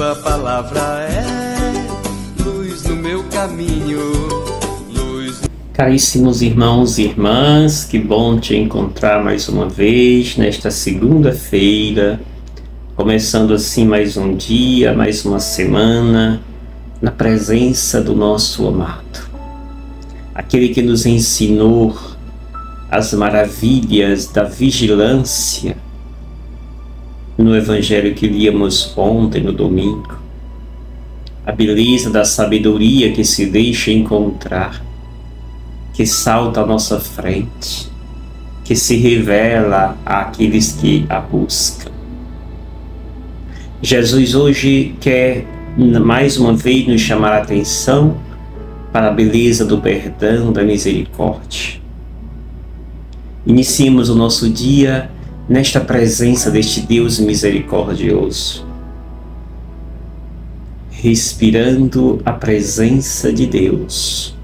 Tua palavra é luz no meu caminho, luz. Caríssimos irmãos e irmãs, que bom te encontrar mais uma vez nesta segunda-feira, começando assim mais um dia, mais uma semana, na presença do nosso amado, aquele que nos ensinou as maravilhas da vigilância no Evangelho que líamos ontem, no domingo, a beleza da sabedoria que se deixa encontrar, que salta à nossa frente, que se revela àqueles que a buscam. Jesus hoje quer mais uma vez nos chamar a atenção para a beleza do perdão, da misericórdia. Iniciemos o nosso dia nesta presença deste Deus misericordioso, respirando a presença de Deus,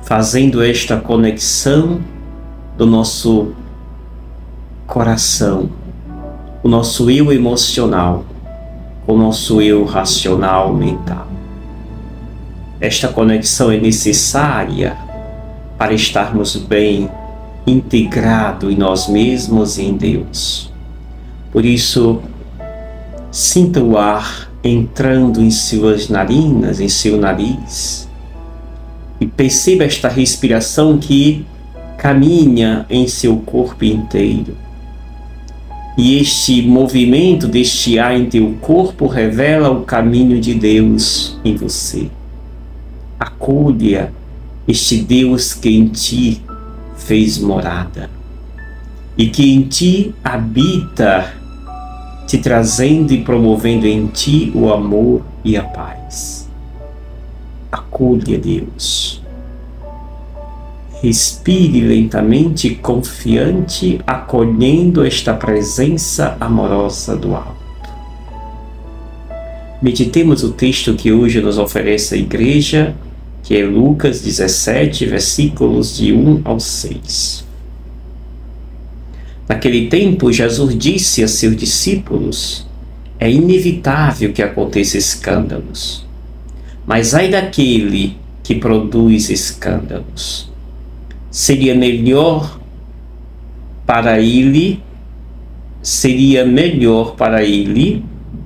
fazendo esta conexão do nosso coração, o nosso eu emocional, com o nosso eu racional mental. Esta conexão é necessária para estarmos bem integrado em nós mesmos e em Deus. Por isso, sinta o ar entrando em suas narinas, em seu nariz, e perceba esta respiração que caminha em seu corpo inteiro. E este movimento deste ar em teu corpo revela o caminho de Deus em você. Acolha este Deus que em ti fez morada e que em ti habita, te trazendo e promovendo em ti o amor e a paz. Acolha Deus. Respire lentamente, confiante, acolhendo esta presença amorosa do alto. Meditemos o texto que hoje nos oferece a igreja, que é Lucas 17, versículos de 1 ao 6. Naquele tempo, Jesus disse a seus discípulos: é inevitável que aconteça escândalos, mas ai daquele que produz escândalos. Seria melhor para ele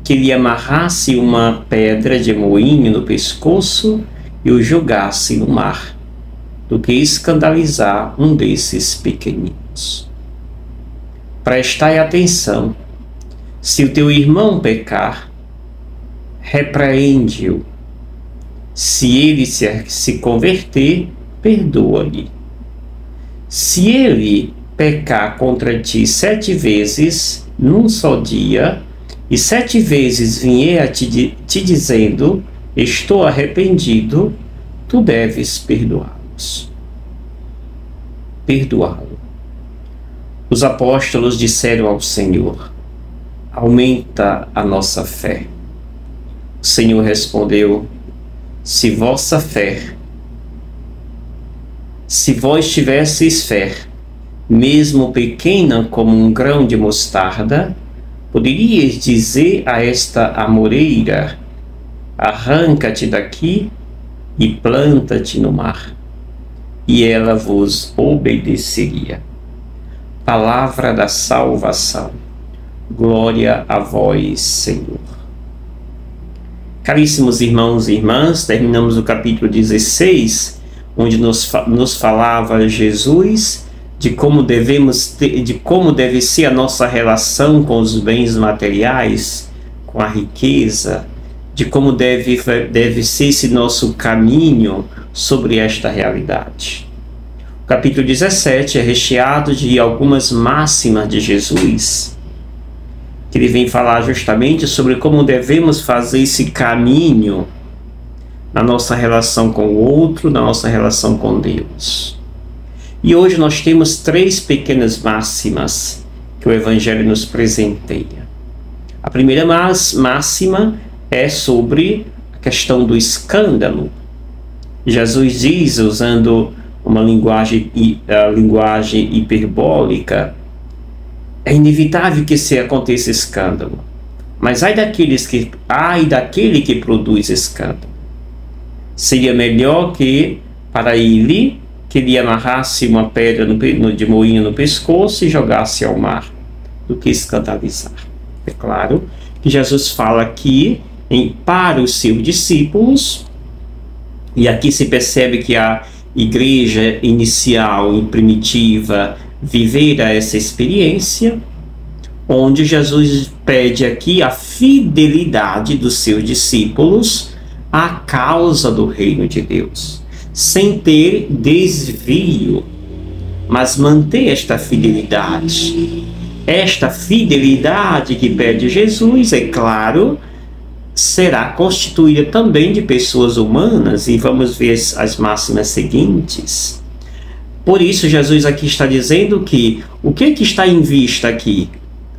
que lhe amarrasse uma pedra de moinho no pescoço e o jogasse no mar, do que escandalizar um desses pequeninos. Prestai atenção: se o teu irmão pecar, repreende-o. Se ele se converter, perdoa-lhe. Se ele pecar contra ti 7 vezes num só dia, e 7 vezes vier a te dizendo: estou arrependido, tu deves perdoá-lo. Os apóstolos disseram ao Senhor: aumenta a nossa fé. O Senhor respondeu: se vós tivesseis fé, mesmo pequena como um grão de mostarda, poderíeis dizer a esta amoreira: arranca-te daqui e planta-te no mar, e ela vos obedeceria. Palavra da salvação. Glória a vós, Senhor. Caríssimos irmãos e irmãs, terminamos o capítulo 16, onde nos falava Jesus de como deve ser a nossa relação com os bens materiais, com a riqueza, de como deve ser esse nosso caminho sobre esta realidade. O capítulo 17 é recheado de algumas máximas de Jesus, que ele vem falar justamente sobre como devemos fazer esse caminho na nossa relação com o outro, na nossa relação com Deus. E hoje nós temos 3 pequenas máximas que o Evangelho nos presenteia. A primeira máxima é sobre a questão do escândalo. Jesus diz, usando uma linguagem hiperbólica: é inevitável que se aconteça escândalo, Mas ai daquele que produz escândalo. Seria melhor que para ele que lhe amarrasse uma pedra de moinho no pescoço e jogasse ao mar, do que escandalizar. É claro que Jesus fala aqui para os seus discípulos, e aqui se percebe que a igreja inicial e primitiva vivera essa experiência, onde Jesus pede aqui a fidelidade dos seus discípulos à causa do reino de Deus, sem ter desvio, mas manter esta fidelidade. Esta fidelidade que pede Jesus, é claro, será constituída também de pessoas humanas, e vamos ver as máximas seguintes. Por isso, Jesus aqui está dizendo que o que está em vista aqui?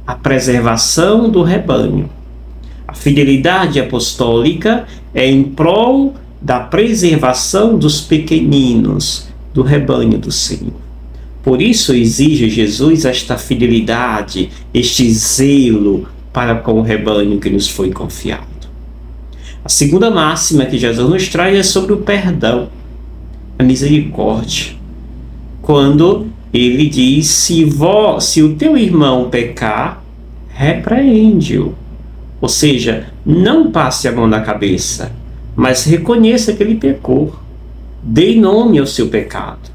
A preservação do rebanho. A fidelidade apostólica é em prol da preservação dos pequeninos, do rebanho do Senhor. Por isso exige Jesus esta fidelidade, este zelo para com o rebanho que nos foi confiado. A segunda máxima que Jesus nos traz é sobre o perdão, a misericórdia. Quando ele diz, se o teu irmão pecar, repreende-o. Ou seja, não passe a mão na cabeça, mas reconheça que ele pecou. Dê nome ao seu pecado.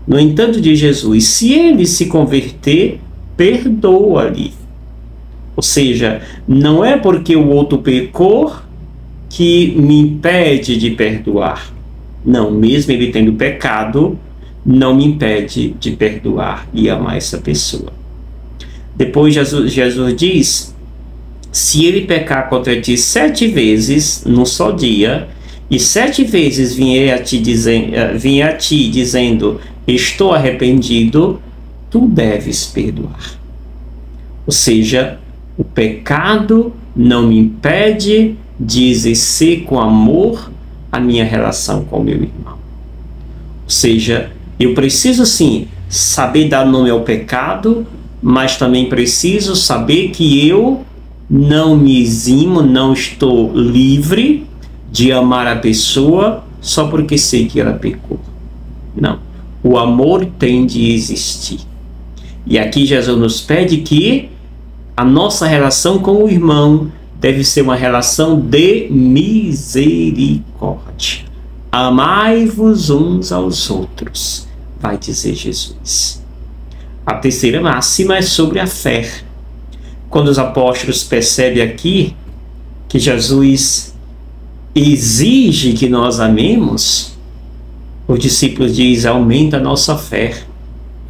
No entanto, diz Jesus, se ele se converter, perdoa-lhe. Ou seja, não é porque o outro pecou que me impede de perdoar. Não, mesmo ele tendo pecado, não me impede de perdoar e amar essa pessoa. Depois Jesus diz, se ele pecar contra ti 7 vezes num só dia, e 7 vezes vier a ti dizendo, estou arrependido, tu deves perdoar. Ou seja, o pecado não me impede de exercer com amor a minha relação com o meu irmão. Ou seja, eu preciso sim saber dar nome ao pecado, mas também preciso saber que eu não me eximo, não estou livre de amar a pessoa só porque sei que ela pecou. Não. O amor tem de existir. E aqui Jesus nos pede que a nossa relação com o irmão deve ser uma relação de misericórdia. Amai-vos uns aos outros, vai dizer Jesus. A terceira máxima é sobre a fé. Quando os apóstolos percebem aqui que Jesus exige que nós amemos, os discípulos dizem, aumenta a nossa fé.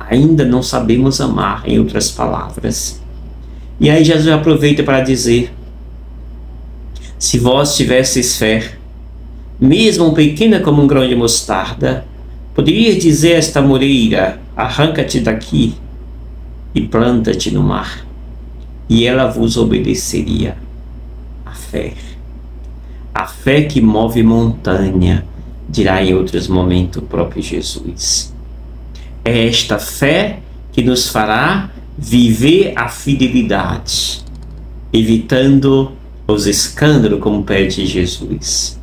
Ainda não sabemos amar, em outras palavras. E aí Jesus aproveita para dizer, se vós tivesseis fé, mesmo pequena como um grão de mostarda, poderias dizer a esta moreira, arranca-te daqui e planta-te no mar, e ela vos obedeceria. A fé que move montanha, dirá em outros momentos o próprio Jesus. É esta fé que nos fará viver a fidelidade, evitando os escândalos, como pede Jesus.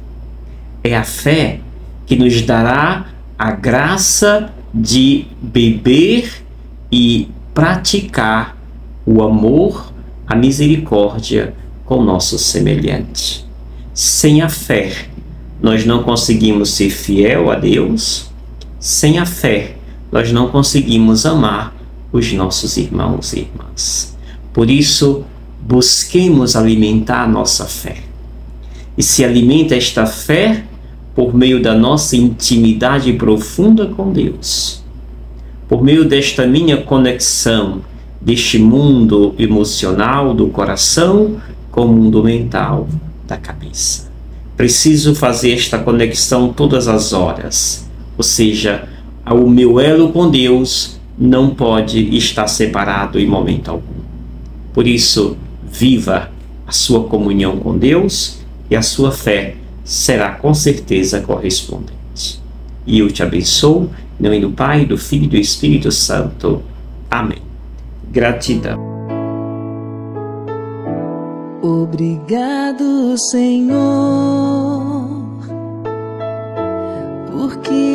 É a fé que nos dará a graça de beber e praticar o amor, a misericórdia com o nosso semelhante. Sem a fé, nós não conseguimos ser fiel a Deus. Sem a fé, nós não conseguimos amar os nossos irmãos e irmãs. Por isso, busquemos alimentar a nossa fé. E se alimenta esta fé por meio da nossa intimidade profunda com Deus. Por meio desta minha conexão, deste mundo emocional do coração com o mundo mental da cabeça. Preciso fazer esta conexão todas as horas. Ou seja, o meu elo com Deus não pode estar separado em momento algum. Por isso, viva a sua comunhão com Deus e a sua fé será com certeza correspondente. E eu te abençoo, em nome do Pai, do Filho e do Espírito Santo. Amém. Gratidão. Obrigado, Senhor, porque